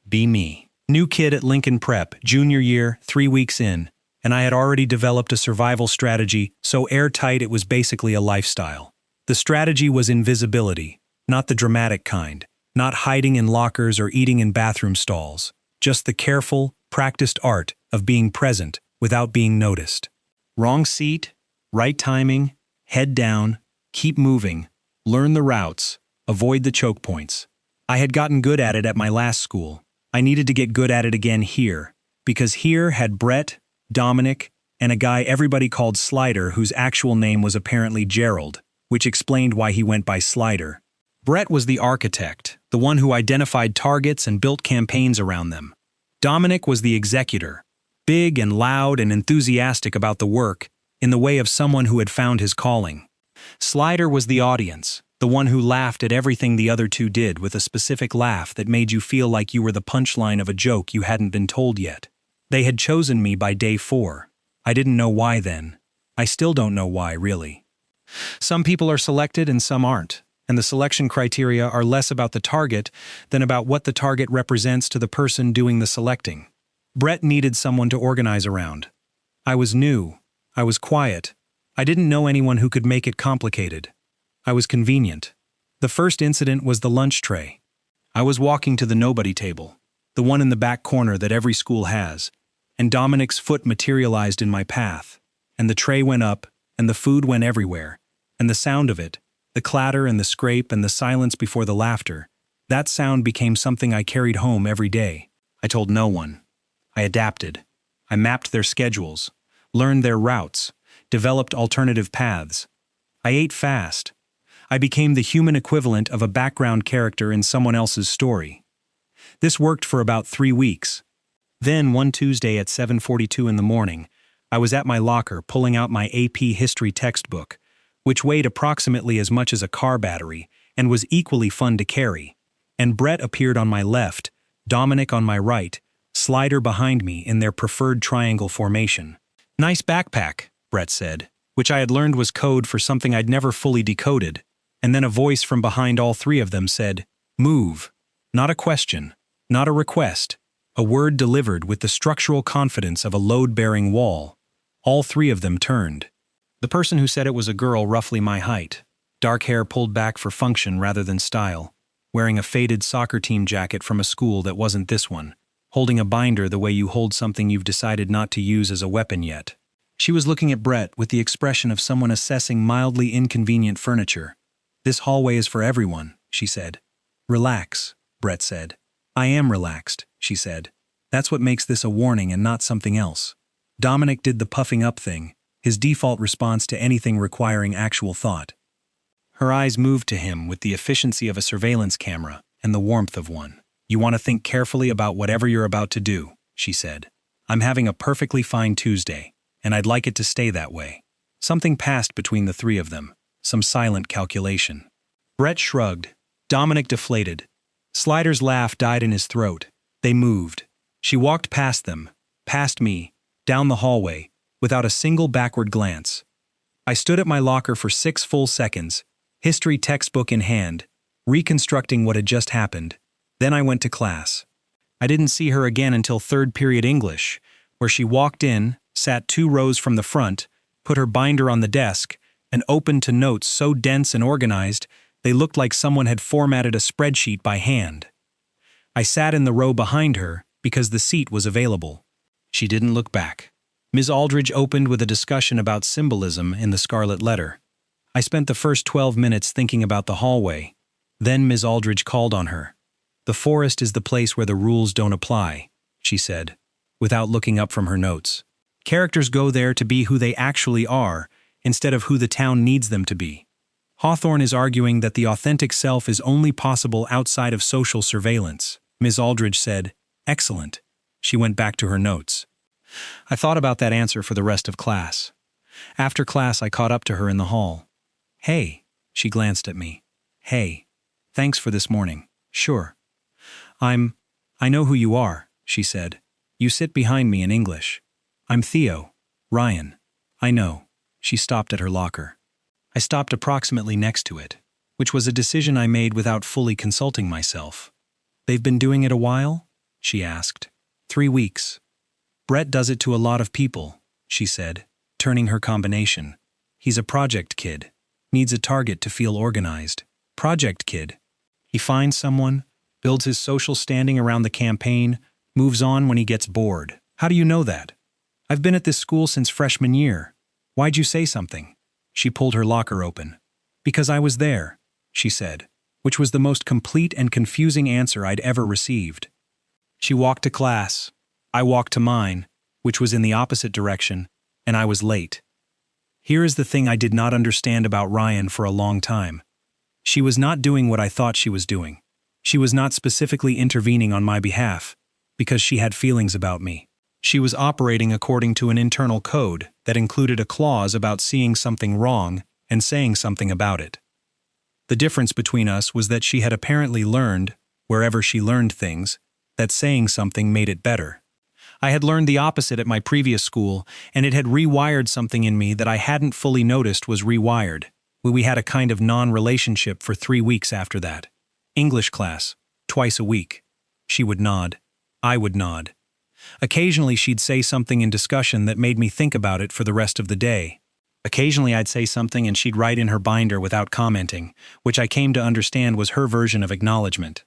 Be me. New kid at Lincoln Prep, junior year, 3 weeks in, and I had already developed a survival strategy so airtight it was basically a lifestyle. The strategy was invisibility, not the dramatic kind, not hiding in lockers or eating in bathroom stalls, just the careful, practiced art of being present without being noticed. Wrong seat, right timing, head down, keep moving, learn the routes, avoid the choke points. I had gotten good at it at my last school. I needed to get good at it again here, because here had Brett, Dominic, and a guy everybody called Slider whose actual name was apparently Gerald, which explained why he went by Slider. Brett was the architect, the one who identified targets and built campaigns around them. Dominic was the executor, big and loud and enthusiastic about the work, in the way of someone who had found his calling. Slider was the audience, the one who laughed at everything the other two did with a specific laugh that made you feel like you were the punchline of a joke you hadn't been told yet. They had chosen me by day 4. I didn't know why then. I still don't know why, really. Some people are selected and some aren't, and the selection criteria are less about the target than about what the target represents to the person doing the selecting. Brett needed someone to organize around. I was new. I was quiet. I didn't know anyone who could make it complicated. I was convenient. The first incident was the lunch tray. I was walking to the nobody table, the one in the back corner that every school has, and Dominic's foot materialized in my path, and the tray went up, and the food went everywhere, and the sound of it, the clatter and the scrape and the silence before the laughter, that sound became something I carried home every day. I told no one. I adapted. I mapped their schedules, learned their routes, developed alternative paths. I ate fast. I became the human equivalent of a background character in someone else's story. This worked for about 3 weeks. Then, one Tuesday at 7:42 in the morning, I was at my locker pulling out my AP history textbook, which weighed approximately as much as a car battery and was equally fun to carry, and Brett appeared on my left, Dominic on my right, Slider behind me in their preferred triangle formation. "Nice backpack," Brett said, which I had learned was code for something I'd never fully decoded, and then a voice from behind all 3 of them said, "Move." Not a question, not a request, a word delivered with the structural confidence of a load-bearing wall. All 3 of them turned. The person who said it was a girl roughly my height, dark hair pulled back for function rather than style, wearing a faded soccer team jacket from a school that wasn't this one, holding a binder the way you hold something you've decided not to use as a weapon yet. She was looking at Brett with the expression of someone assessing mildly inconvenient furniture. "This hallway is for everyone," she said. "Relax," Brett said. "I am relaxed," she said. "That's what makes this a warning and not something else." Dominic did the puffing up thing, his default response to anything requiring actual thought. Her eyes moved to him with the efficiency of a surveillance camera and the warmth of one. "You want to think carefully about whatever you're about to do," she said. "I'm having a perfectly fine Tuesday, and I'd like it to stay that way." Something passed between the 3 of them, some silent calculation. Brett shrugged. Dominic deflated. Slider's laugh died in his throat. They moved. She walked past them, past me, down the hallway, without a single backward glance. I stood at my locker for 6 full seconds, history textbook in hand, reconstructing what had just happened. Then I went to class. I didn't see her again until 3rd period English, where she walked in, sat 2 rows from the front, put her binder on the desk, and opened to notes so dense and organized they looked like someone had formatted a spreadsheet by hand. I sat in the row behind her because the seat was available. She didn't look back. Ms. Aldridge opened with a discussion about symbolism in the scarlet letter. I spent the first 12 minutes thinking about the hallway. Then Ms. Aldridge called on her. "The forest is the place where the rules don't apply," she said, without looking up from her notes. "Characters go there to be who they actually are, instead of who the town needs them to be. Hawthorne is arguing that the authentic self is only possible outside of social surveillance." Ms. Aldridge said, "Excellent." She went back to her notes. I thought about that answer for the rest of class. After class, I caught up to her in the hall. "Hey," she glanced at me. "Hey. Thanks for this morning." "Sure." I know who you are," she said. "You sit behind me in English." "I'm Theo. Ryan." "I know." She stopped at her locker. I stopped approximately next to it, which was a decision I made without fully consulting myself. "They've been doing it a while?" she asked. 3 weeks. Brett does it to a lot of people, she said, turning her combination. He's a project kid. Needs a target to feel organized. Project kid. He finds someone, builds his social standing around the campaign, moves on when he gets bored. How do you know that? I've been at this school since freshman year. Why'd you say something? She pulled her locker open. Because I was there, she said, which was the most complete and confusing answer I'd ever received. She walked to class. I walked to mine, which was in the opposite direction, and I was late. Here is the thing I did not understand about Ryan for a long time. She was not doing what I thought she was doing. She was not specifically intervening on my behalf, because she had feelings about me. She was operating according to an internal code that included a clause about seeing something wrong and saying something about it. The difference between us was that she had apparently learned, wherever she learned things, that saying something made it better. I had learned the opposite at my previous school, and it had rewired something in me that I hadn't fully noticed was rewired. We had a kind of non-relationship for 3 weeks after that. English class, twice a week. She would nod. I would nod. Occasionally she'd say something in discussion that made me think about it for the rest of the day. Occasionally I'd say something and she'd write in her binder without commenting, which I came to understand was her version of acknowledgement.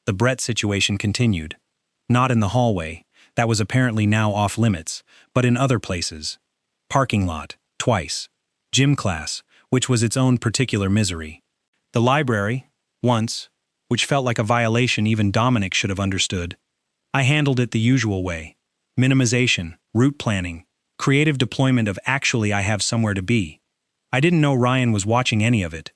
The Brett situation continued. Not in the hallway, that was apparently now off limits, but in other places. Parking lot, twice. Gym class, which was its own particular misery. The library, once, which felt like a violation even Dominic should have understood. I handled it the usual way. Minimization, route planning, creative deployment of actually I have somewhere to be. I didn't know Ryan was watching any of it.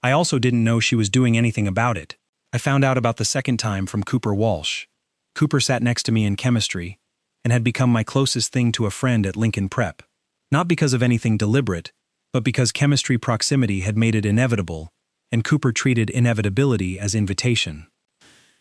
I also didn't know she was doing anything about it. I found out about the second time from Cooper Walsh. Cooper sat next to me in chemistry and had become my closest thing to a friend at Lincoln Prep. Not because of anything deliberate, but because chemistry proximity had made it inevitable, and Cooper treated inevitability as invitation.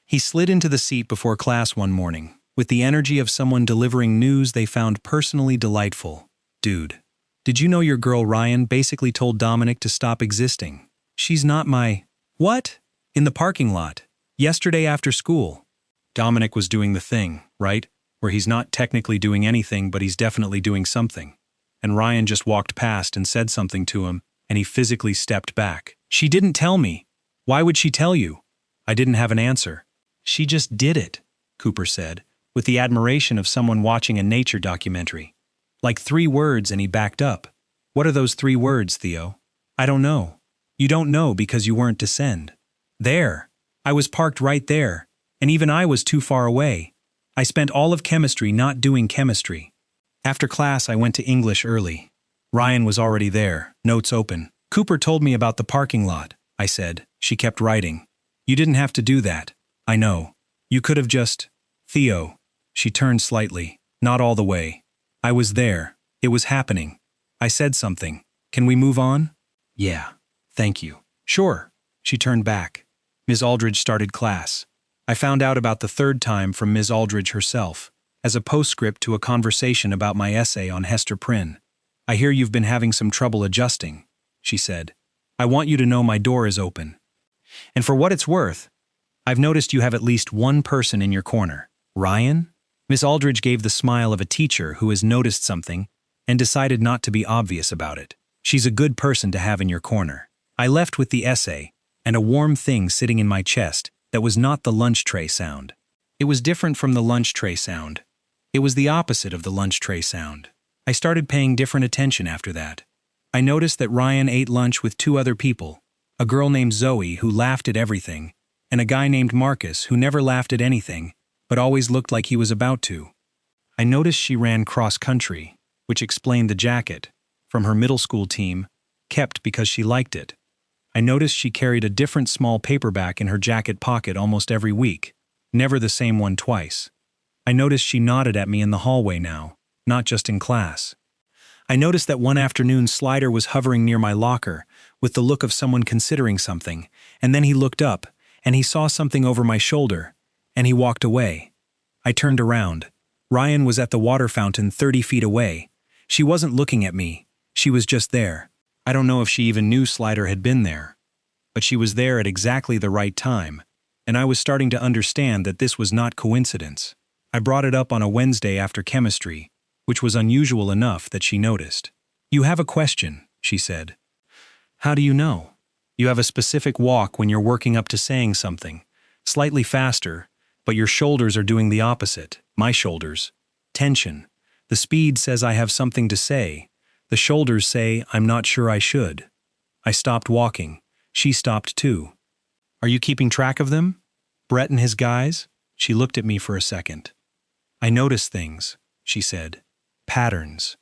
He slid into the seat before class one morning, with the energy of someone delivering news they found personally delightful. Dude, did you know your girl Ryan basically told Dominic to stop existing? She's not my... What? In the parking lot. Yesterday after school. Dominic was doing the thing, right? Where he's not technically doing anything, but he's definitely doing something. And Ryan just walked past and said something to him, and he physically stepped back. She didn't tell me. Why would she tell you? I didn't have an answer. She just did it, Cooper said, with the admiration of someone watching a nature documentary. Like 3 words and he backed up. What are those 3 words, Theo? I don't know. You don't know because you weren't descend. There. I was parked right there, and even I was too far away. I spent all of chemistry not doing chemistry. After class I went to English early. Ryan was already there, notes open. Cooper told me about the parking lot, I said. She kept writing. You didn't have to do that. I know. You could have just... Theo. She turned slightly. Not all the way. I was there. It was happening. I said something. Can we move on? Yeah. Thank you. Sure. She turned back. Ms. Aldridge started class. I found out about the 3rd time from Ms. Aldridge herself, as a postscript to a conversation about my essay on Hester Prynne. I hear you've been having some trouble adjusting, she said. I want you to know my door is open. And for what it's worth, I've noticed you have at least one person in your corner. Ryan? Miss Aldridge gave the smile of a teacher who has noticed something and decided not to be obvious about it. She's a good person to have in your corner. I left with the essay and a warm thing sitting in my chest that was not the lunch tray sound. It was different from the lunch tray sound. It was the opposite of the lunch tray sound. I started paying different attention after that. I noticed that Ryan ate lunch with 2 other people, a girl named Zoe who laughed at everything, and a guy named Marcus who never laughed at anything, but always looked like he was about to. I noticed she ran cross-country, which explained the jacket, from her middle school team, kept because she liked it. I noticed she carried a different small paperback in her jacket pocket almost every week, never the same one twice. I noticed she nodded at me in the hallway now, not just in class. I noticed that one afternoon Slider was hovering near my locker, with the look of someone considering something, and then he looked up, and he saw something over my shoulder, and he walked away. I turned around. Ryan was at the water fountain 30 feet away. She wasn't looking at me. She was just there. I don't know if she even knew Slider had been there. But she was there at exactly the right time. and I was starting to understand that this was not coincidence. I brought it up on a Wednesday after chemistry, which was unusual enough that she noticed. "You have a question," she said. "How do you know?" "You have a specific walk when you're working up to saying something. Slightly faster, but your shoulders are doing the opposite. My shoulders. Tension. The speed says I have something to say. The shoulders say I'm not sure I should." I stopped walking. She stopped too. "Are you keeping track of them? Brett and his guys?" She looked at me for a second. "I notice things," she said. "Patterns."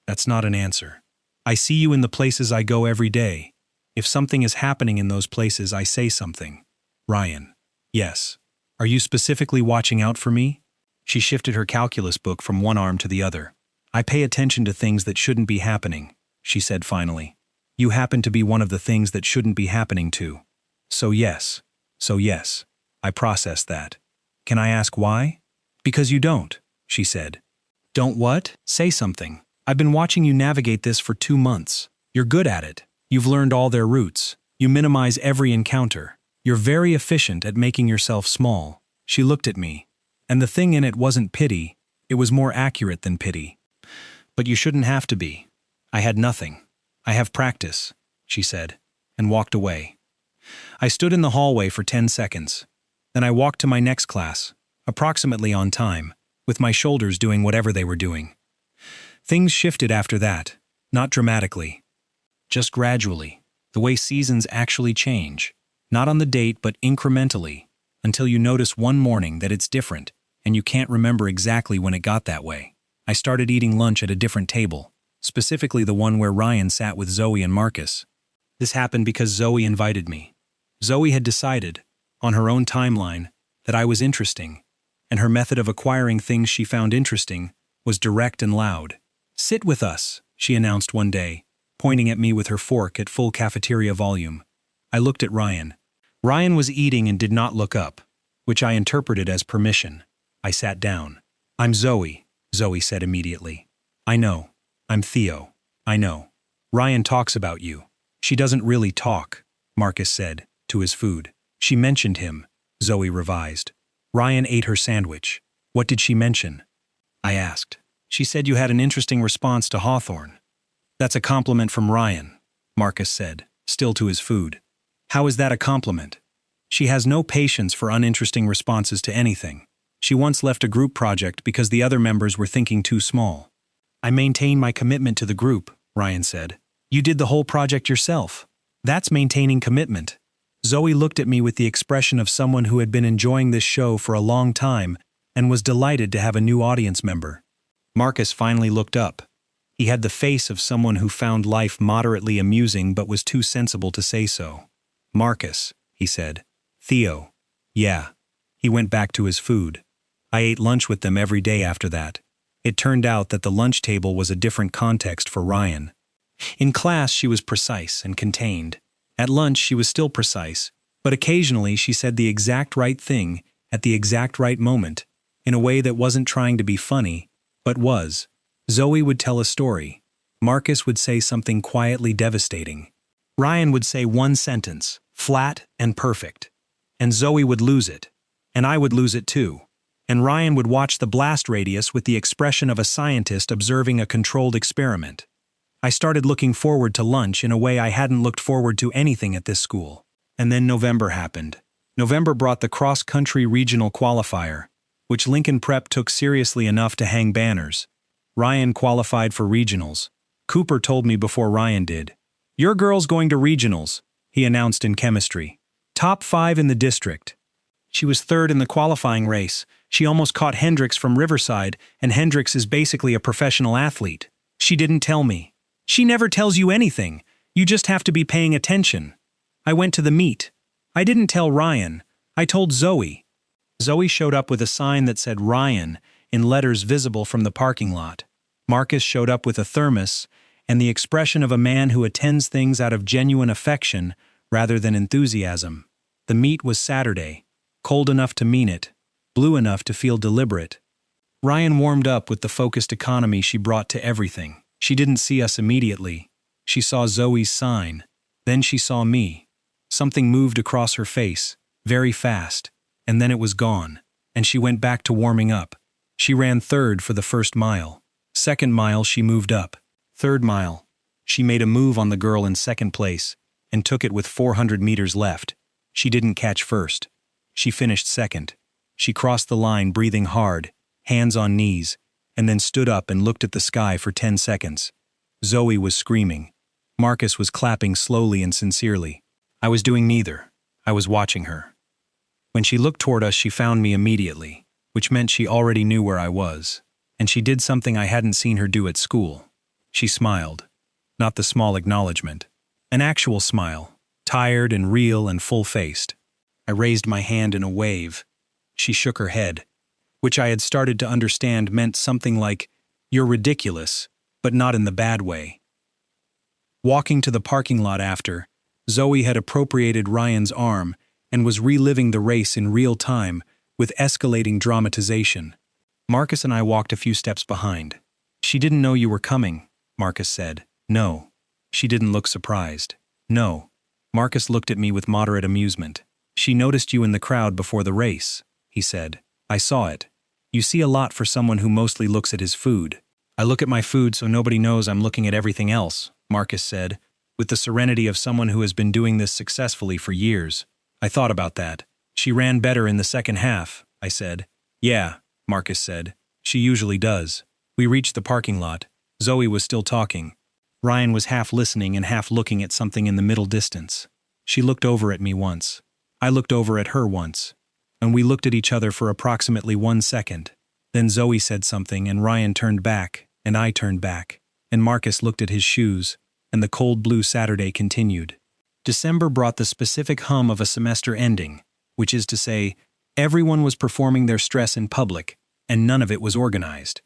That's not an answer. "I see you in the places I go every day. If something is happening in those places, I say something." "Ryan." "Yes. Are you specifically watching out for me?" She shifted her calculus book from one arm to the other. "I pay attention to things that shouldn't be happening," she said finally. "You happen to be one of the things that shouldn't be happening too. So yes. I processed that. "Can I ask why?" "Because you don't," she said. "Don't what?" "Say something. I've been watching you navigate this for 2 months. You're good at it. You've learned all their routes. You minimize every encounter. You're very efficient at making yourself small." She looked at me. And the thing in it wasn't pity. It was more accurate than pity. "But you shouldn't have to be." I had nothing. "I have practice," she said, and walked away. I stood in the hallway for 10 seconds. Then I walked to my next class, approximately on time, with my shoulders doing whatever they were doing. Things shifted after that, not dramatically. Just gradually, the way seasons actually change. Not on the date, but incrementally, until you notice one morning that it's different, and you can't remember exactly when it got that way. I started eating lunch at a different table, specifically the one where Ryan sat with Zoe and Marcus. This happened because Zoe invited me. Zoe had decided, on her own timeline, that I was interesting, and her method of acquiring things she found interesting was direct and loud. "Sit with us," she announced one day, pointing at me with her fork at full cafeteria volume. I looked at Ryan. Ryan was eating and did not look up, which I interpreted as permission. I sat down. "I'm Zoe," Zoe said immediately. "I know. I'm Theo. I know. Ryan talks about you." "She doesn't really talk," Marcus said, to his food. "She mentioned him," Zoe revised. Ryan ate her sandwich. "What did she mention?" I asked. "She said you had an interesting response to Hawthorne." "That's a compliment from Ryan," Marcus said, still to his food. "How is that a compliment?" "She has no patience for uninteresting responses to anything. She once left a group project because the other members were thinking too small." "I maintain my commitment to the group," Ryan said. "You did the whole project yourself. That's maintaining commitment." Zoe looked at me with the expression of someone who had been enjoying this show for a long time and was delighted to have a new audience member. Marcus finally looked up. He had the face of someone who found life moderately amusing but was too sensible to say so. "Marcus," he said. "Theo." "Yeah." He went back to his food. I ate lunch with them every day after that. It turned out that the lunch table was a different context for Ryan. In class, she was precise and contained. At lunch, she was still precise, but occasionally she said the exact right thing at the exact right moment, in a way that wasn't trying to be funny, but was. Zoe would tell a story. Marcus would say something quietly devastating. Ryan would say one sentence, flat and perfect. And Zoe would lose it. And I would lose it too. And Ryan would watch the blast radius with the expression of a scientist observing a controlled experiment. I started looking forward to lunch in a way I hadn't looked forward to anything at this school. And then November happened. November brought the cross-country regional qualifier, which Lincoln Prep took seriously enough to hang banners. Ryan qualified for regionals. Cooper told me before Ryan did. "Your girl's going to regionals," he announced in chemistry. "Top 5 in the district." She was third in the qualifying race. She almost caught Hendricks from Riverside, and Hendricks is basically a professional athlete. She didn't tell me. She never tells you anything. You just have to be paying attention. I went to the meet. I didn't tell Ryan. I told Zoe. Zoe showed up with a sign that said Ryan in letters visible from the parking lot. Marcus showed up with a thermos and the expression of a man who attends things out of genuine affection rather than enthusiasm. The meet was Saturday, cold enough to mean it, blue enough to feel deliberate. Ryan warmed up with the focused economy she brought to everything. She didn't see us immediately. She saw Zoe's sign. Then she saw me. Something moved across her face. very fast, and then it was gone, and she went back to warming up. She ran third for the first mile. Second mile she moved up. Third mile, she made a move on the girl in second place and took it with 400 meters left. She didn't catch first. She finished second. She crossed the line breathing hard, hands on knees, and then stood up and looked at the sky for 10 seconds. Zoe was screaming. Marcus was clapping slowly and sincerely. I was doing neither. I was watching her. When she looked toward us, she found me immediately, which meant she already knew where I was, and she did something I hadn't seen her do at school. She smiled. Not the small acknowledgement. An actual smile, tired and real and full-faced. I raised my hand in a wave. She shook her head, which I had started to understand meant something like, "You're ridiculous," but not in the bad way. Walking to the parking lot after, Zoe had appropriated Ryan's arm and was reliving the race in real time with escalating dramatization. Marcus and I walked a few steps behind. "She didn't know you were coming," Marcus said. "No." She didn't look surprised. "No." Marcus looked at me with moderate amusement. "She noticed you in the crowd before the race," he said. "I saw it. You see a lot for someone who mostly looks at his food." "I look at my food so nobody knows I'm looking at everything else," Marcus said, with the serenity of someone who has been doing this successfully for years. "I thought about that. She ran better in the second half," I said. "Yeah," Marcus said. "She usually does." We reached the parking lot. Zoe was still talking. Ryan was half listening and half looking at something in the middle distance. She looked over at me once. I looked over at her once. And we looked at each other for approximately 1 second. Then Zoe said something and Ryan turned back, and I turned back, and Marcus looked at his shoes, and the cold blue Saturday continued. December brought the specific hum of a semester ending, which is to say, everyone was performing their stress in public, and none of it was organized.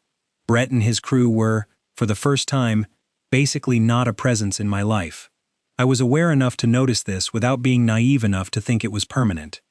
Brett and his crew were, for the first time, basically not a presence in my life. I was aware enough to notice this without being naive enough to think it was permanent.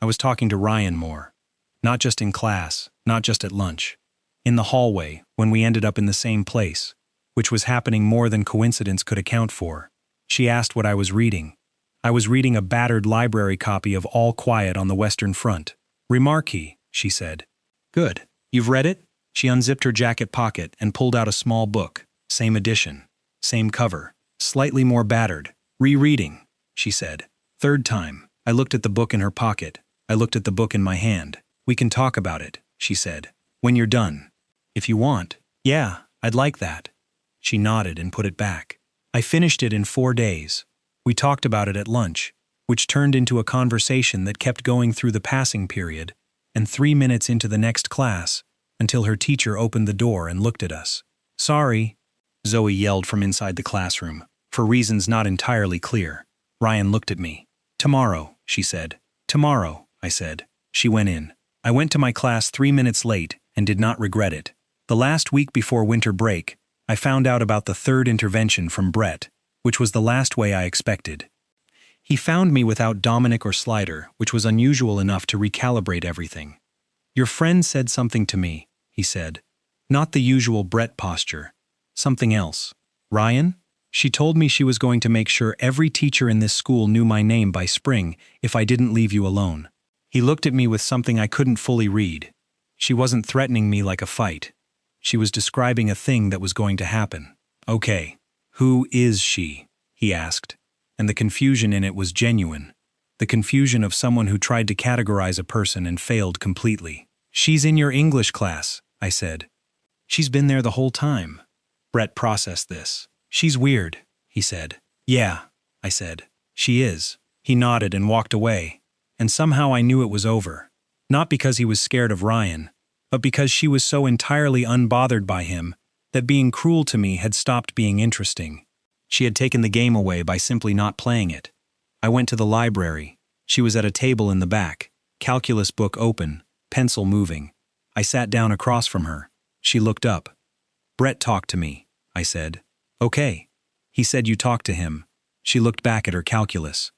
I was talking to Ryan more. Not just in class, not just at lunch. In the hallway, when we ended up in the same place, which was happening more than coincidence could account for. She asked what I was reading. I was reading a battered library copy of All Quiet on the Western Front. "Remarquee," she said. "Good. You've read it?" She unzipped her jacket pocket and pulled out a small book. Same edition. Same cover. Slightly more battered. "Rereading," she said. Third time. I looked at the book in her pocket. I looked at the book in my hand. "We can talk about it," she said. "When you're done." "If you want." "Yeah, I'd like that." She nodded and put it back. I finished it in 4 days. We talked about it at lunch, which turned into a conversation that kept going through the passing period and 3 minutes into the next class until her teacher opened the door and looked at us. "Sorry," Zoe yelled from inside the classroom, for reasons not entirely clear. Ryan looked at me. "Tomorrow," she said. "Tomorrow," I said. She went in. I went to my class 3 minutes late and did not regret it. The last week before winter break, I found out about the third intervention from Brett, which was the last way I expected. He found me without Dominic or Slider, which was unusual enough to recalibrate everything. "Your friend said something to me," he said. Not the usual Brett posture. Something else. "Ryan? She told me she was going to make sure every teacher in this school knew my name by spring if I didn't leave you alone." He looked at me with something I couldn't fully read. She wasn't threatening me like a fight. She was describing a thing that was going to happen. "Okay. Who is she?" he asked, and the confusion in it was genuine. The confusion of someone who tried to categorize a person and failed completely. "She's in your English class," I said. "She's been there the whole time." Brett processed this. "She's weird," he said. "Yeah," I said. "She is." He nodded and walked away, and somehow I knew it was over. Not because he was scared of Ryan, but because she was so entirely unbothered by him that being cruel to me had stopped being interesting. She had taken the game away by simply not playing it. I went to the library. She was at a table in the back, calculus book open, pencil moving. I sat down across from her. She looked up. "Brett talked to me," I said. "Okay." He said you talked to him. She looked back at her calculus.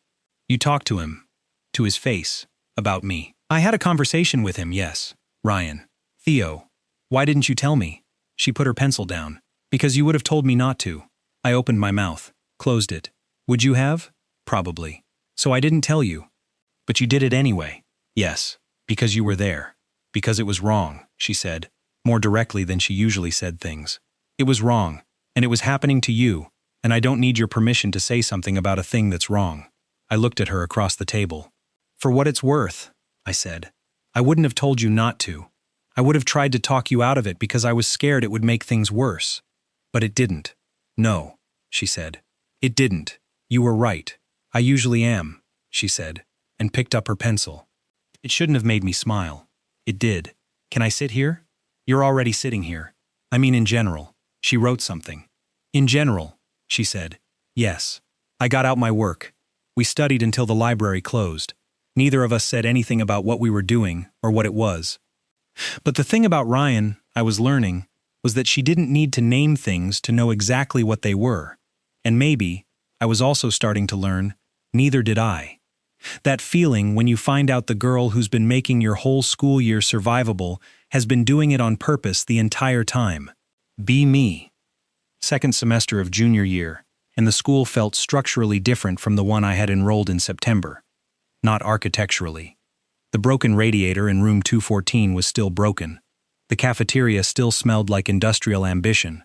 "You talked to him." To his face. "About me." "I had a conversation with him, yes." "Ryan." "Theo. Why didn't you tell me?" She put her pencil down. "Because you would have told me not to." I opened my mouth, closed it. "Would you have?" "Probably." "So I didn't tell you." But you did it anyway. Yes, because you were there. Because it was wrong, she said, more directly than she usually said things. It was wrong, and it was happening to you, and I don't need your permission to say something about a thing that's wrong. I looked at her across the table. For what it's worth, I said. I wouldn't have told you not to. I would have tried to talk you out of it because I was scared it would make things worse. But it didn't. No, she said. It didn't. You were right. I usually am, she said, and picked up her pencil. It shouldn't have made me smile. It did. Can I sit here? You're already sitting here. I mean in general. She wrote something. In general, she said. Yes. I got out my work. We studied until the library closed. Neither of us said anything about what we were doing or what it was. But the thing about Ryan, I was learning, was that she didn't need to name things to know exactly what they were. And maybe, I was also starting to learn, neither did I. That feeling when you find out the girl who's been making your whole school year survivable has been doing it on purpose the entire time. Be me. Second semester of junior year, and the school felt structurally different from the one I had enrolled in September. Not architecturally. The broken radiator in room 214 was still broken. The cafeteria still smelled like industrial ambition.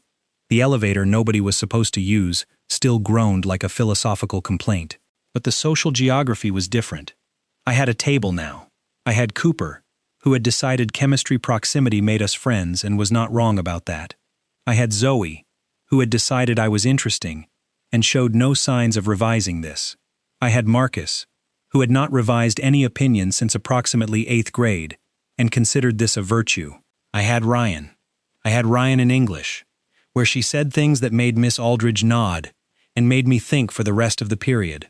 The elevator nobody was supposed to use still groaned like a philosophical complaint. But the social geography was different. I had a table now. I had Cooper, who had decided chemistry proximity made us friends and was not wrong about that. I had Zoe, who had decided I was interesting and showed no signs of revising this. I had Marcus, who had not revised any opinion since approximately 8th grade and considered this a virtue. I had Ryan. I had Ryan in English, where she said things that made Miss Aldridge nod and made me think for the rest of the period.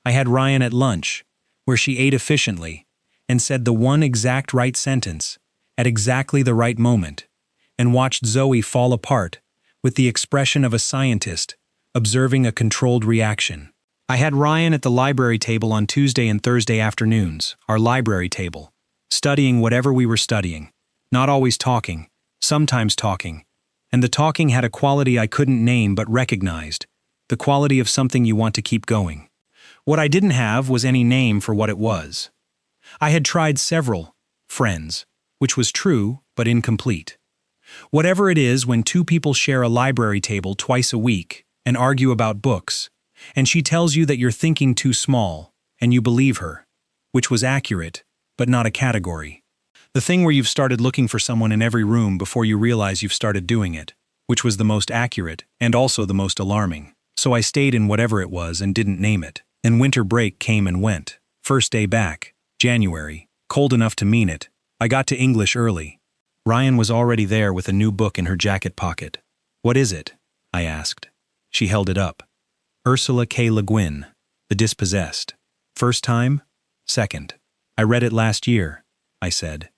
I had Ryan at lunch, where she ate efficiently and said the one exact right sentence at exactly the right moment, and watched Zoe fall apart with the expression of a scientist observing a controlled reaction. I had Ryan at the library table on Tuesday and Thursday afternoons, our library table, studying whatever we were studying, not always talking, sometimes talking, and the talking had a quality I couldn't name but recognized, the quality of something you want to keep going. What I didn't have was any name for what it was. I had tried several friends, which was true but incomplete. Whatever it is when two people share a library table twice a week and argue about books, and she tells you that you're thinking too small, and you believe her, which was accurate, but not a category. The thing where you've started looking for someone in every room before you realize you've started doing it, which was the most accurate and also the most alarming. So I stayed in whatever it was and didn't name it. And winter break came and went. First day back, January, cold enough to mean it. I got to English early. Ryan was already there with a new book in her jacket pocket. What is it? I asked. She held it up. Ursula K. Le Guin, The Dispossessed. First time? Second. I read it last year, I said.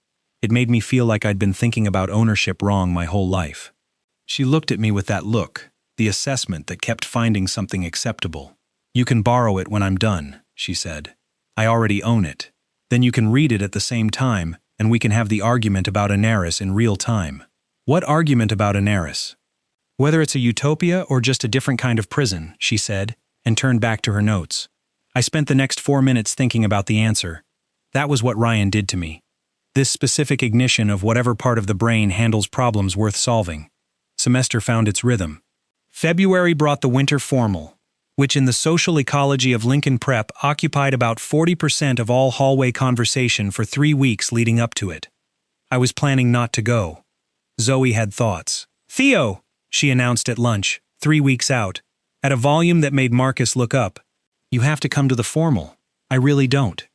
It made me feel like I'd been thinking about ownership wrong my whole life. She looked at me with that look, the assessment that kept finding something acceptable. You can borrow it when I'm done, she said. I already own it. Then you can read it at the same time, and we can have the argument about Anaris in real time. What argument about Anaris? Whether it's a utopia or just a different kind of prison, she said, and turned back to her notes. I spent the next 4 minutes thinking about the answer. That was what Ryan did to me. This specific ignition of whatever part of the brain handles problems worth solving. Semester found its rhythm. February brought the winter formal, which in the social ecology of Lincoln Prep occupied about 40% of all hallway conversation for 3 weeks leading up to it. I was planning not to go. Zoe had thoughts. Theo, she announced at lunch, 3 weeks out, at a volume that made Marcus look up. You have to come to the formal. I really don't.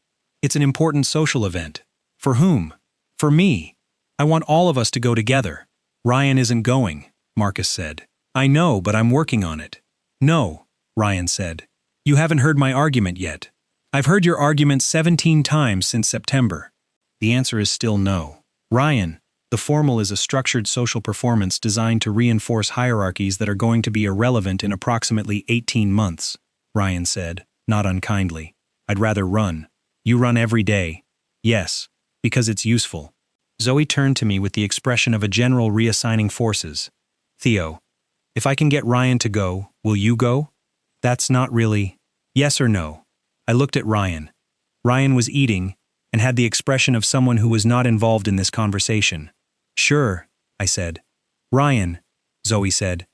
It's an important social event. For whom? For me. I want all of us to go together. Ryan isn't going, Marcus said. I know, but I'm working on it. No, Ryan said. You haven't heard my argument yet. I've heard your argument 17 times since September. The answer is still no. Ryan, the formal is a structured social performance designed to reinforce hierarchies that are going to be irrelevant in approximately 18 months, Ryan said, not unkindly. I'd rather run. You run every day. Yes, because it's useful. Zoe turned to me with the expression of a general reassigning forces. Theo, if I can get Ryan to go, will you go? That's not really. Yes or no? I looked at Ryan. Ryan was eating and had the expression of someone who was not involved in this conversation. "Sure," I said. "Ryan," Zoe said.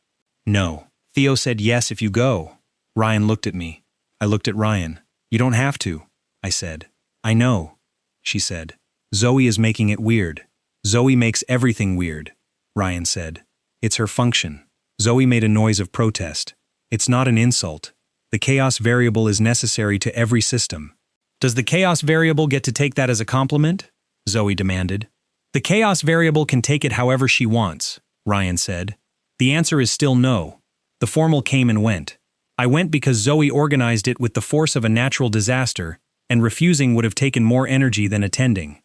"No." Theo said, "Yes, if you go." Ryan looked at me. I looked at Ryan. "You don't have to," I said. "I know," she said. "Zoe is making it weird." "Zoe makes everything weird," Ryan said. "It's her function." Zoe made a noise of protest. "It's not an insult. The chaos variable is necessary to every system." "Does the chaos variable get to take that as a compliment?" Zoe demanded. "The chaos variable can take it however she wants," Ryan said. "The answer is still no." The formal came and went. I went because Zoe organized it with the force of a natural disaster, and refusing would have taken more energy than attending.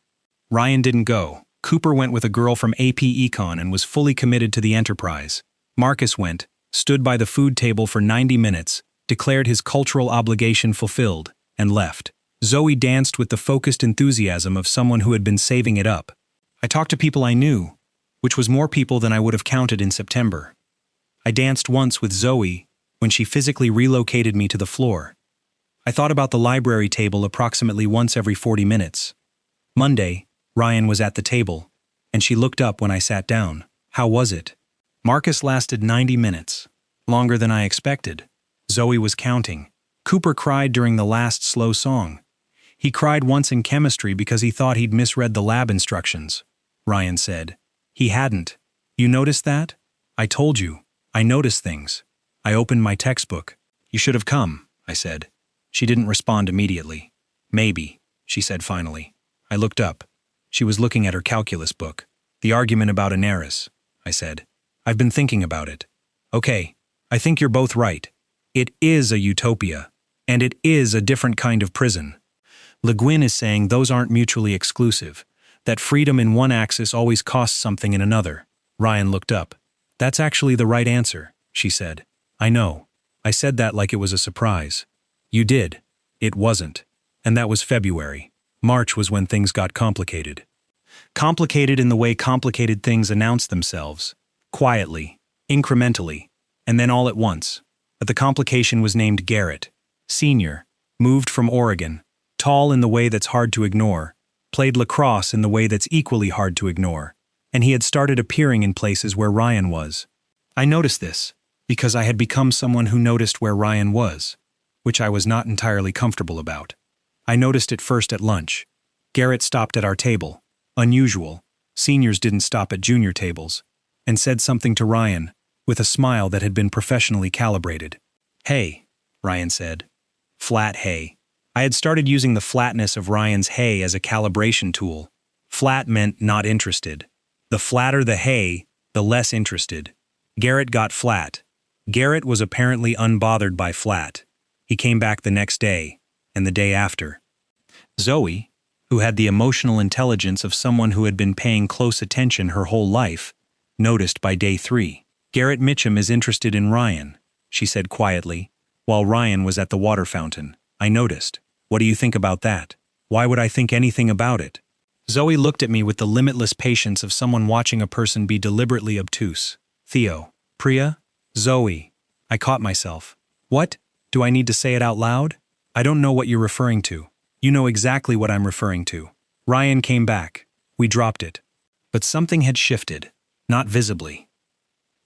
Ryan didn't go. Cooper went with a girl from AP Econ and was fully committed to the enterprise. Marcus went, stood by the food table for 90 minutes, declared his cultural obligation fulfilled, and left. Zoe danced with the focused enthusiasm of someone who had been saving it up. I talked to people I knew, which was more people than I would have counted in September. I danced once with Zoe when she physically relocated me to the floor. I thought about the library table approximately once every 40 minutes. Monday, Ryan was at the table, and she looked up when I sat down. "How was it?" Marcus lasted 90 minutes, longer than I expected. Zoe was counting. Cooper cried during the last slow song. He cried once in chemistry because he thought he'd misread the lab instructions. Ryan said. "He hadn't. You noticed that?" "I told you. I noticed things." I opened my textbook. "You should have come," I said. She didn't respond immediately. "Maybe," she said finally. I looked up. She was looking at her calculus book. "The argument about Inaris," I said. "I've been thinking about it." "Okay, I think you're both right. It is a utopia, and it is a different kind of prison. Le Guin is saying those aren't mutually exclusive, that freedom in one axis always costs something in another." Ryan looked up. "That's actually the right answer," she said. "I know. I said that like it was a surprise." "You did. It wasn't. And that was February. March was when things got complicated. Complicated in the way complicated things announce themselves. Quietly, incrementally, and then all at once. But the complication was named Garrett. Senior, moved from Oregon, tall in the way that's hard to ignore, played lacrosse in the way that's equally hard to ignore, and he had started appearing in places where Ryan was. I noticed this, because I had become someone who noticed where Ryan was, which I was not entirely comfortable about. I noticed it first at lunch. Garrett stopped at our table. Unusual. Seniors didn't stop at junior tables. And said something to Ryan, with a smile that had been professionally calibrated. "Hey," Ryan said. Flat hey. I had started using the flatness of Ryan's hey as a calibration tool. Flat meant not interested. The flatter the hey, the less interested. Garrett got flat. Garrett was apparently unbothered by flat. He came back the next day, and the day after. Zoe, who had the emotional intelligence of someone who had been paying close attention her whole life, noticed by day 3. "Garrett Mitchum is interested in Ryan," she said quietly, while Ryan was at the water fountain. "I noticed. What do you think about that?" "Why would I think anything about it?" Zoe looked at me with the limitless patience of someone watching a person be deliberately obtuse. "Theo. Priya? Zoe." I caught myself. "What? Do I need to say it out loud?" "I don't know what you're referring to." "You know exactly what I'm referring to." Ryan came back. We dropped it. But something had shifted. Not visibly.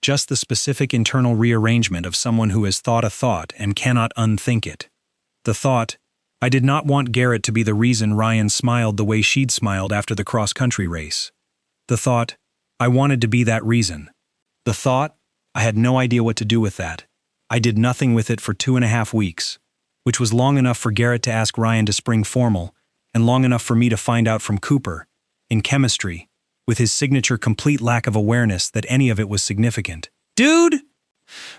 Just the specific internal rearrangement of someone who has thought a thought and cannot unthink it. The thought, I did not want Garrett to be the reason Ryan smiled the way she'd smiled after the cross-country race. The thought, I wanted to be that reason. The thought, I had no idea what to do with that. I did nothing with it for 2.5 weeks, which was long enough for Garrett to ask Ryan to spring formal, and long enough for me to find out from Cooper, in chemistry, with his signature complete lack of awareness that any of it was significant. "Dude!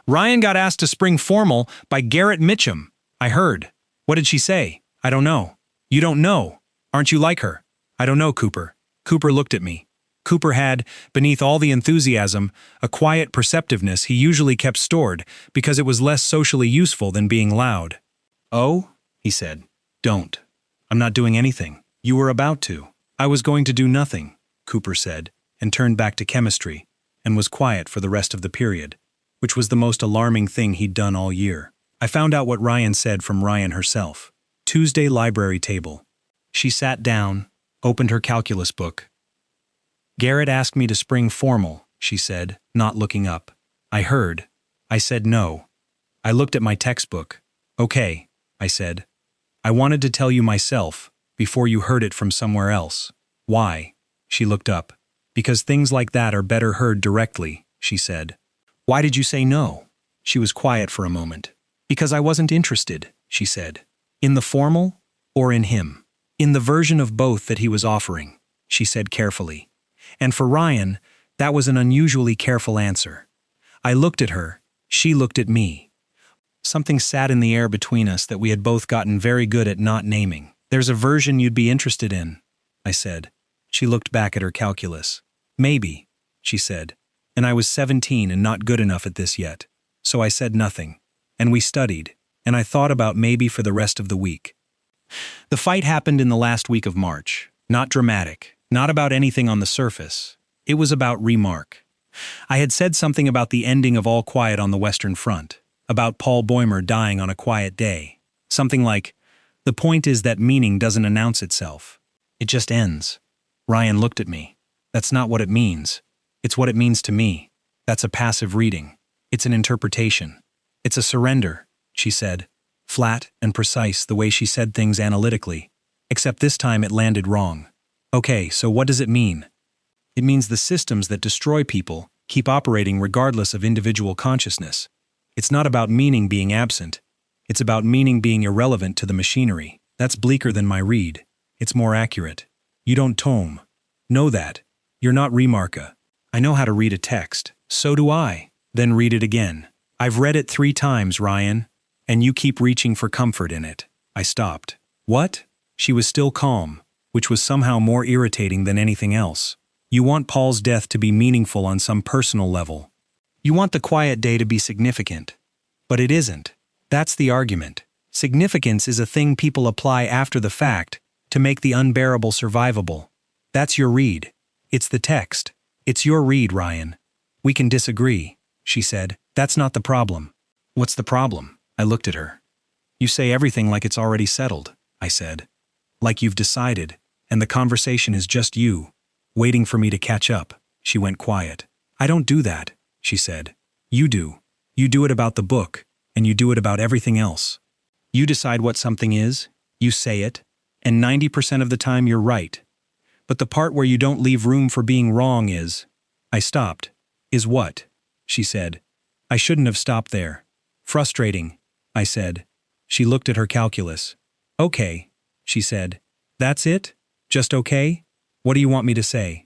Ryan got asked to spring formal by Garrett Mitchum. I heard. What did she say?" "I don't know." "You don't know? Aren't you like her?" "I don't know, Cooper." Cooper looked at me. Cooper had, beneath all the enthusiasm, a quiet perceptiveness he usually kept stored because it was less socially useful than being loud. "Oh?" he said. "Don't. I'm not doing anything. You were about to." "I was going to do nothing," Cooper said, and turned back to chemistry, and was quiet for the rest of the period, which was the most alarming thing he'd done all year. I found out what Ryan said from Ryan herself. Tuesday library table. She sat down, opened her calculus book. Garrett asked me to spring formal, she said, not looking up. I heard. I said no. I looked at my textbook. Okay, I said. I wanted to tell you myself, before you heard it from somewhere else. Why? She looked up. Because things like that are better heard directly, she said. Why did you say no? She was quiet for a moment. Because I wasn't interested, she said. In the formal, or in him? In the version of both that he was offering, she said carefully. And for Ryan, that was an unusually careful answer. I looked at her, she looked at me. Something sat in the air between us that we had both gotten very good at not naming. There's a version you'd be interested in, I said. She looked back at her calculus. Maybe, she said. And I was 17 and not good enough at this yet. So I said nothing. And we studied, and I thought about maybe for the rest of the week. The fight happened in the last week of March. Not dramatic, not about anything on the surface. It was about Remark. I had said something about the ending of All Quiet on the Western Front, about Paul Boymer dying on a quiet day. Something like, the point is that meaning doesn't announce itself. It just ends. Ryan looked at me. That's not what it means. It's what it means to me. That's a passive reading. It's an interpretation. It's a surrender, she said. Flat and precise the way she said things analytically. Except this time it landed wrong. Okay, so what does it mean? It means the systems that destroy people keep operating regardless of individual consciousness. It's not about meaning being absent. It's about meaning being irrelevant to the machinery. That's bleaker than my read. It's more accurate. You don't tome. Know that. You're not Remarka. I know how to read a text. So do I. Then read it again. I've read it 3 times, Ryan. And you keep reaching for comfort in it. I stopped. What? She was still calm, which was somehow more irritating than anything else. You want Paul's death to be meaningful on some personal level. You want the quiet day to be significant. But it isn't. That's the argument. Significance is a thing people apply after the fact to make the unbearable survivable. That's your read. It's the text. It's your read, Ryan. We can disagree, she said. That's not the problem. What's the problem? I looked at her. You say everything like it's already settled, I said. Like you've decided, and the conversation is just you, waiting for me to catch up. She went quiet. I don't do that, she said. You do. You do it about the book, and you do it about everything else. You decide what something is, you say it, and 90% of the time you're right. But the part where you don't leave room for being wrong is... I stopped. Is what? She said. I shouldn't have stopped there. Frustrating, I said. She looked at her calculus. Okay, she said. That's it? Just okay? What do you want me to say?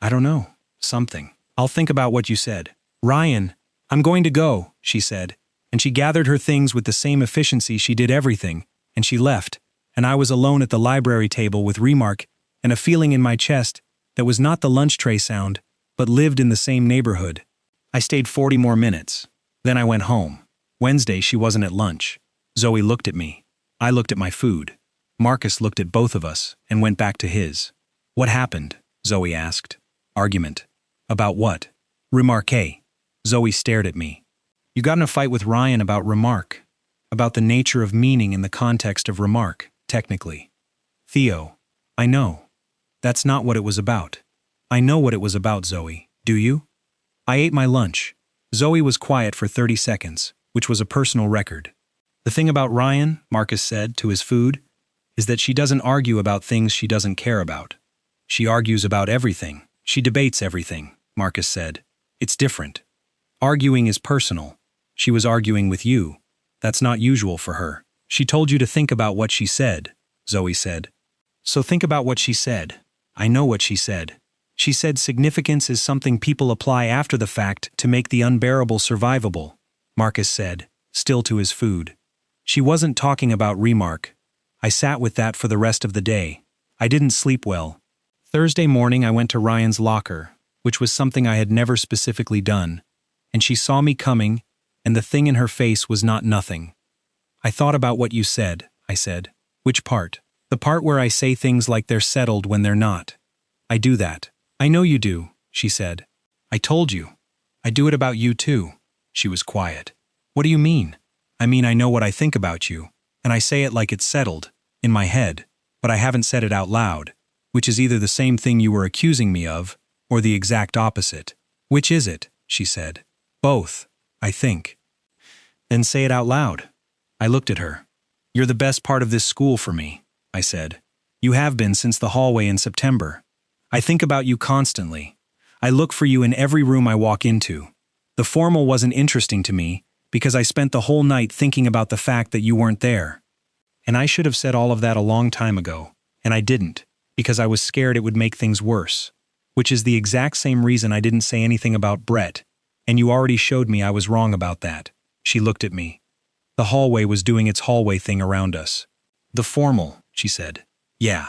I don't know. Something. I'll think about what you said. Ryan, I'm going to go, she said. And she gathered her things with the same efficiency she did everything, and she left, and I was alone at the library table with Remark and a feeling in my chest that was not the lunch tray sound, but lived in the same neighborhood. I stayed 40 more minutes. Then I went home. Wednesday she wasn't at lunch. Zoe looked at me. I looked at my food. Marcus looked at both of us and went back to his. What happened? Zoe asked. Argument. About what? Remarque. Zoe stared at me. You got in a fight with Ryan about remark. About the nature of meaning in the context of remark, technically. Theo. I know. That's not what it was about. I know what it was about, Zoe. Do you? I ate my lunch. Zoe was quiet for 30 seconds, which was a personal record. The thing about Ryan, Marcus said to his food, is that she doesn't argue about things she doesn't care about. She argues about everything. She debates everything, Marcus said. It's different. Arguing is personal. She was arguing with you. That's not usual for her. She told you to think about what she said, Zoe said. So think about what she said. I know what she said. She said significance is something people apply after the fact to make the unbearable survivable, Marcus said, still to his food. She wasn't talking about Remark. I sat with that for the rest of the day. I didn't sleep well. Thursday morning I went to Ryan's locker, which was something I had never specifically done, and she saw me coming, and the thing in her face was not nothing. I thought about what you said, I said. Which part? The part where I say things like they're settled when they're not. I do that. I know you do, she said. I told you. I do it about you too. She was quiet. What do you mean? I mean I know what I think about you, and I say it like it's settled, in my head, but I haven't said it out loud, which is either the same thing you were accusing me of, or the exact opposite. Which is it? She said. Both, I think. Then say it out loud. I looked at her. You're the best part of this school for me, I said. You have been since the hallway in September. I think about you constantly. I look for you in every room I walk into. The formal wasn't interesting to me because I spent the whole night thinking about the fact that you weren't there. And I should have said all of that a long time ago, and I didn't, because I was scared it would make things worse, which is the exact same reason I didn't say anything about Brett, and you already showed me I was wrong about that. She looked at me. The hallway was doing its hallway thing around us. The formal, she said. Yeah.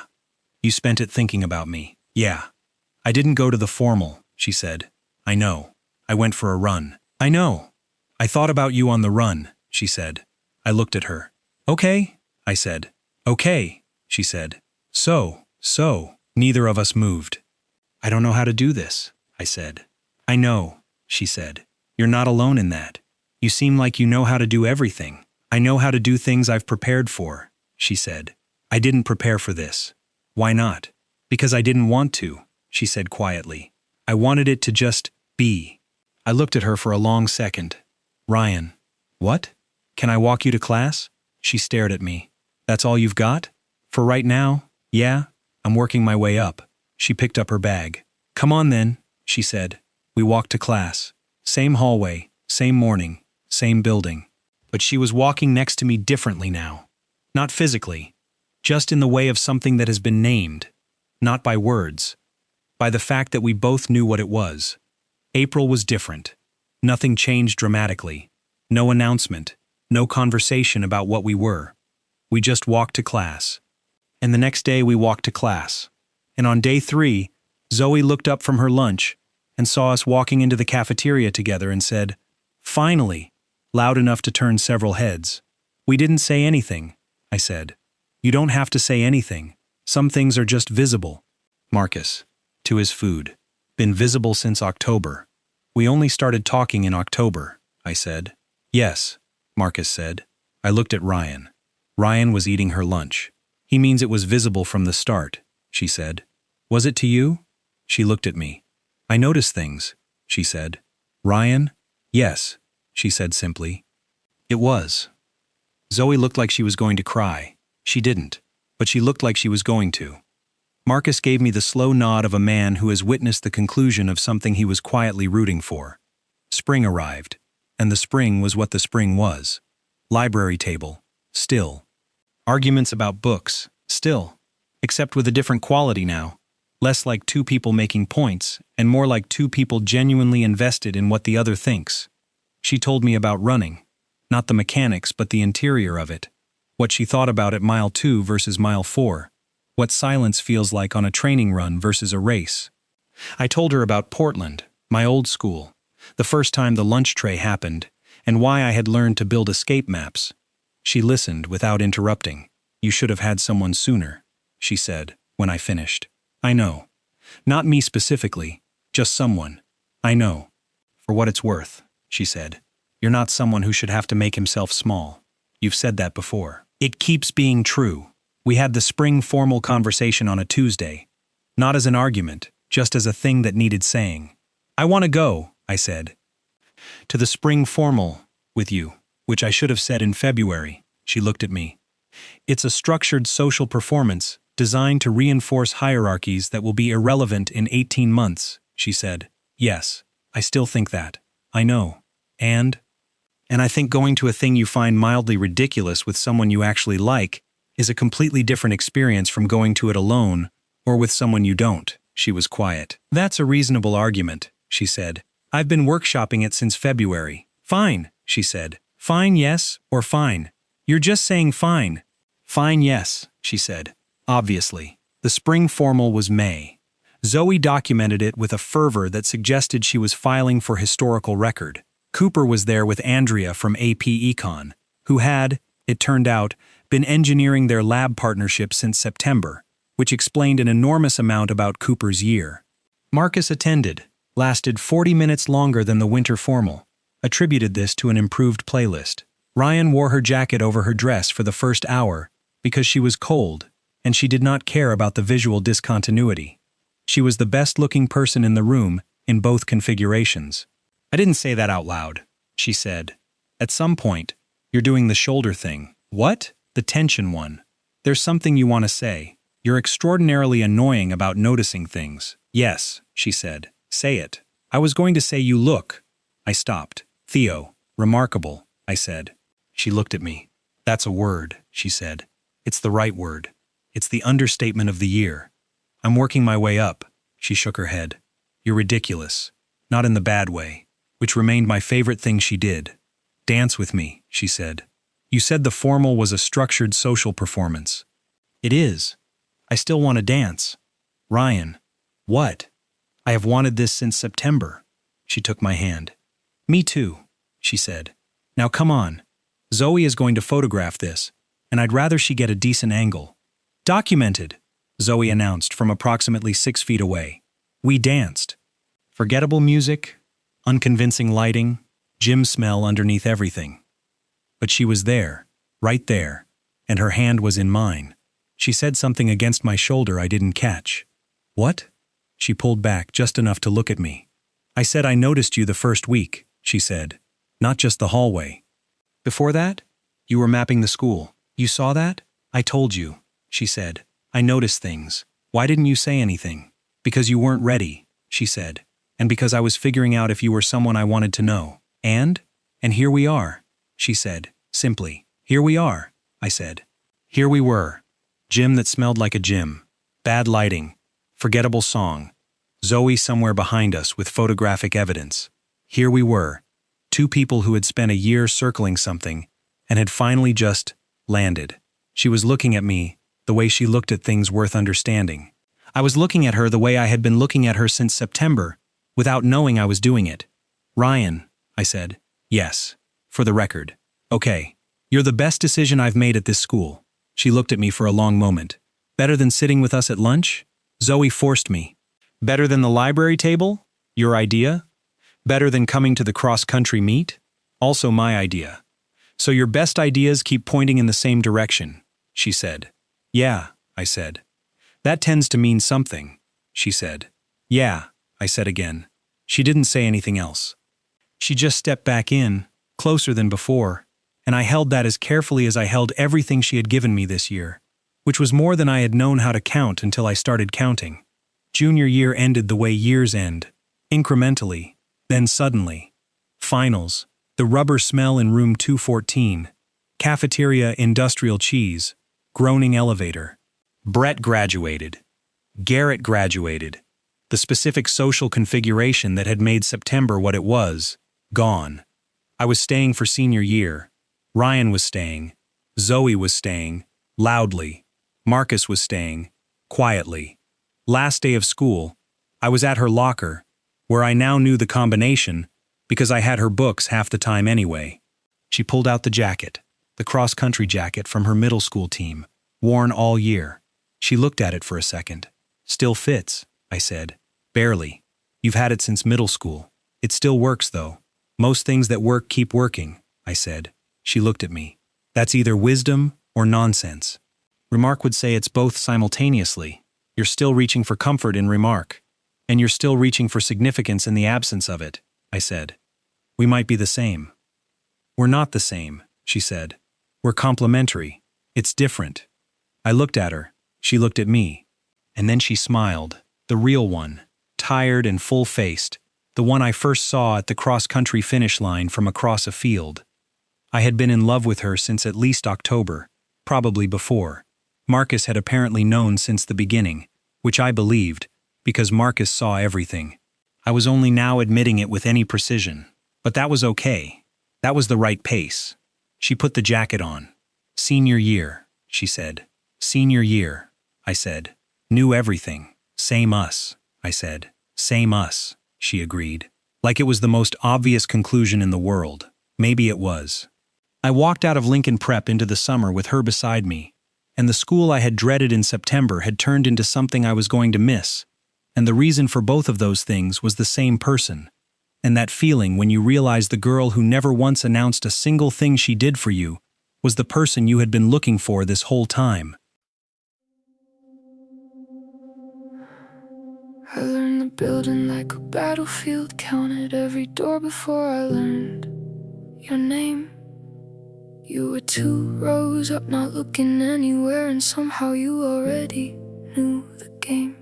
You spent it thinking about me. Yeah. I didn't go to the formal, she said. I know. I went for a run. I know. I thought about you on the run, she said. I looked at her. Okay, I said. Okay, she said. So, neither of us moved. I don't know how to do this, I said. I know, she said. You're not alone in that. You seem like you know how to do everything. I know how to do things I've prepared for, she said. I didn't prepare for this. Why not? Because I didn't want to, she said quietly. I wanted it to just be. I looked at her for a long second. Ryan. What? Can I walk you to class? She stared at me. That's all you've got? For right now? Yeah, I'm working my way up. She picked up her bag. Come on then, she said. We walked to class. Same hallway, same morning, same building. But she was walking next to me differently now. Not physically, just in the way of something that has been named. Not by words. By the fact that we both knew what it was. April was different. Nothing changed dramatically. No announcement. No conversation about what we were. We just walked to class. And the next day we walked to class. And on day 3, Zoe looked up from her lunch and saw us walking into the cafeteria together and said, "Finally," loud enough to turn several heads. We didn't say anything, I said. You don't have to say anything. Some things are just visible. Marcus, to his food. Been visible since October. We only started talking in October, I said. Yes, Marcus said. I looked at Ryan. Ryan was eating her lunch. He means it was visible from the start, she said. Was it to you? She looked at me. I notice things, she said. Ryan? Yes, she said simply. It was. Zoe looked like she was going to cry. She didn't, but she looked like she was going to. Marcus gave me the slow nod of a man who has witnessed the conclusion of something he was quietly rooting for. Spring arrived, and the spring was what the spring was. Library table, still. Arguments about books, still. Except with a different quality now. Less like two people making points, and more like two people genuinely invested in what the other thinks. She told me about running. Not the mechanics, but the interior of it. What she thought about at mile 2 versus mile 4. What silence feels like on a training run versus a race. I told her about Portland, my old school, the first time the lunch tray happened, and why I had learned to build escape maps. She listened without interrupting. You should have had someone sooner, she said, when I finished. I know. Not me specifically, just someone. I know. For what it's worth, she said. You're not someone who should have to make himself small. You've said that before. It keeps being true. We had the spring formal conversation on a Tuesday. Not as an argument, just as a thing that needed saying. I want to go, I said. To the spring formal, with you, which I should have said in February. She looked at me. It's a structured social performance designed to reinforce hierarchies that will be irrelevant in 18 months, she said. Yes, I still think that. I know. And I think going to a thing you find mildly ridiculous with someone you actually like is a completely different experience from going to it alone or with someone you don't. She was quiet. That's a reasonable argument, she said. I've been workshopping it since February. Fine, she said. Fine, yes, or fine. You're just saying fine. Fine, yes, she said. Obviously. The spring formal was May. Zoe documented it with a fervor that suggested she was filing for historical record. Cooper was there with Andrea from AP Econ, who had, it turned out, been engineering their lab partnership since September, which explained an enormous amount about Cooper's year. Marcus attended, lasted 40 minutes longer than the winter formal, attributed this to an improved playlist. Ryan wore her jacket over her dress for the first hour because she was cold, and she did not care about the visual discontinuity. She was the best-looking person in the room in both configurations. I didn't say that out loud, she said. At some point, you're doing the shoulder thing. What? The tension one. There's something you want to say. You're extraordinarily annoying about noticing things. Yes, she said. Say it. I was going to say you look. I stopped. Theo. Remarkable, I said. She looked at me. That's a word, she said. It's the right word. It's the understatement of the year. I'm working my way up. She shook her head. You're ridiculous. Not in the bad way. Which remained my favorite thing she did. Dance with me, she said. You said the formal was a structured social performance. It is. I still want to dance. Ryan. What? I have wanted this since September. She took my hand. Me too, she said. Now come on. Zoe is going to photograph this, and I'd rather she get a decent angle. Documented, Zoe announced from approximately 6 feet away. We danced. Forgettable music, unconvincing lighting, gym smell underneath everything. But she was there, right there, and her hand was in mine. She said something against my shoulder I didn't catch. What? She pulled back just enough to look at me. I said I noticed you the first week, she said. Not just the hallway. Before that? You were mapping the school. You saw that? I told you, she said. I noticed things. Why didn't you say anything? Because you weren't ready, she said. And because I was figuring out if you were someone I wanted to know. And here we are, she said, simply. Here we are, I said. Here we were. Gym that smelled like a gym. Bad lighting. Forgettable song. Zoe somewhere behind us with photographic evidence. Here we were. 2 people who had spent a year circling something and had finally just landed. She was looking at me the way she looked at things worth understanding. I was looking at her the way I had been looking at her since September, without knowing I was doing it. Ryan, I said. Yes. For the record. Okay. You're the best decision I've made at this school. She looked at me for a long moment. Better than sitting with us at lunch? Zoe forced me. Better than the library table? Your idea? Better than coming to the cross-country meet? Also my idea. So your best ideas keep pointing in the same direction, she said. Yeah, I said. That tends to mean something, she said. Yeah, I said again. She didn't say anything else. She just stepped back in, closer than before, and I held that as carefully as I held everything she had given me this year, which was more than I had known how to count until I started counting. Junior year ended the way years end, incrementally, then suddenly. Finals, the rubber smell in room 214, cafeteria industrial cheese, groaning elevator. Brett graduated. Garrett graduated. The specific social configuration that had made September what it was, gone. I was staying for senior year. Ryan was staying. Zoe was staying, loudly. Marcus was staying, quietly. Last day of school, I was at her locker, where I now knew the combination because I had her books half the time anyway. She pulled out the jacket, the cross-country jacket from her middle school team, worn all year. She looked at it for a second. Still fits, I said. Barely. You've had it since middle school. It still works, though. Most things that work keep working, I said. She looked at me. That's either wisdom or nonsense. Remark would say it's both simultaneously. You're still reaching for comfort in remark. And you're still reaching for significance in the absence of it, I said. We might be the same. We're not the same, she said. We're complementary. It's different. I looked at her. She looked at me. And then she smiled. The real one. Tired and full-faced. The one I first saw at the cross-country finish line from across a field. I had been in love with her since at least October, probably before. Marcus had apparently known since the beginning, which I believed, because Marcus saw everything. I was only now admitting it with any precision. But that was okay. That was the right pace. She put the jacket on. Senior year, she said. Senior year, I said. Knew everything. Same us, I said. Same us, she agreed. Like it was the most obvious conclusion in the world. Maybe it was. I walked out of Lincoln Prep into the summer with her beside me, and the school I had dreaded in September had turned into something I was going to miss. And the reason for both of those things was the same person. And that feeling when you realize the girl who never once announced a single thing she did for you was the person you had been looking for this whole time. I learned the building like a battlefield, counted every door before I learned your name. You were 2 rows up, not looking anywhere, and somehow you already knew the game.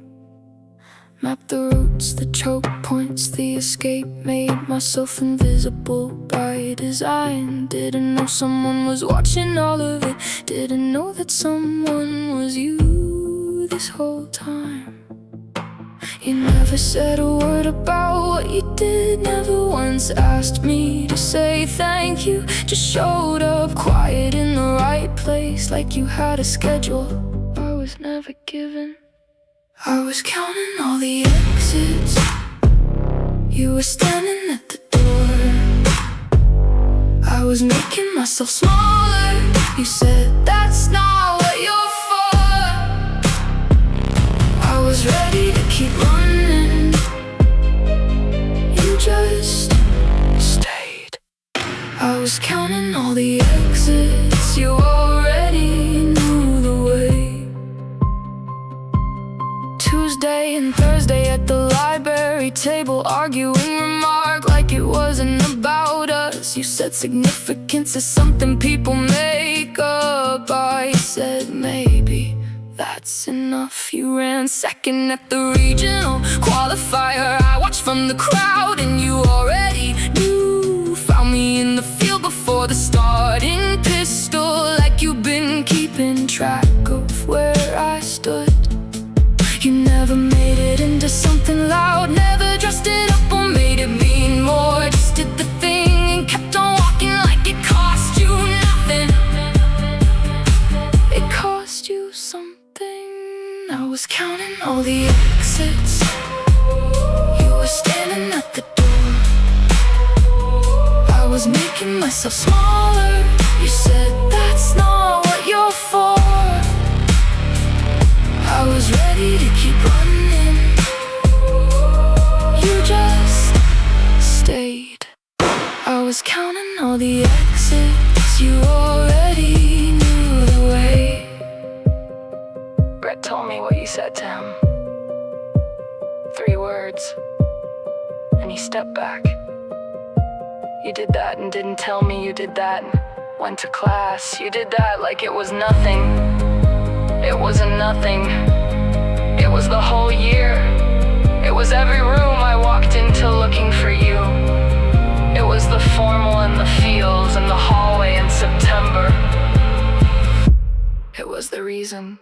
Mapped the routes, the choke points, the escape, made myself invisible by design. Didn't know someone was watching all of it, didn't know that someone was you this whole time. You never said a word about what you did, never once asked me to say thank you. Just showed up quiet in the right place, like you had a schedule I was never given. I was counting all the exits, you were standing at the door. I was making myself smaller, you said that's not what you're for. I was ready to keep running, you just stayed. I was counting all the exits, you already knew the way. Tuesday and Thursday at the library table, arguing remark like it wasn't about us. You said significance is something people make up. I said maybe that's enough. You ran second at the regional qualifier. I watched from the crowd and you already knew. Found me in the field before the starting pistol, like you've been keeping track of where I stood. You never made it into something loud, never dressed it up or made it mean more. Just did the thing and kept on walking like it cost you nothing. It cost you something. I was counting all the exits, you were standing at the door. I was making myself smaller, you said that's not what you're for. I was ready to keep running, you just stayed. I was counting all the exits, you already knew the way. Brett told me what you said to him. 3 words, and he stepped back. You did that and didn't tell me you did that, and went to class. You did that like it was nothing. It wasn't nothing. It was the whole year. It was every room I walked into looking for you. It was the formal and the fields and the hallway in September. It was the reason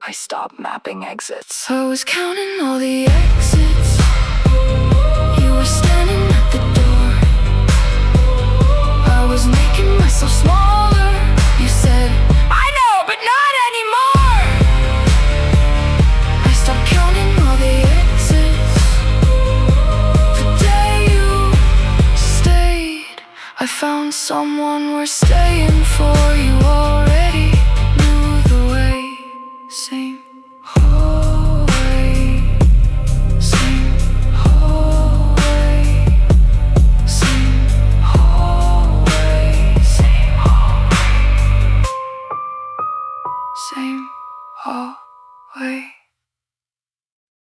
I stopped mapping exits. I was counting all the exits, you were standing at the door. I was making myself smaller, you said I know, but not anymore. I stopped counting all the exits the day you stayed. I found someone worth staying for. You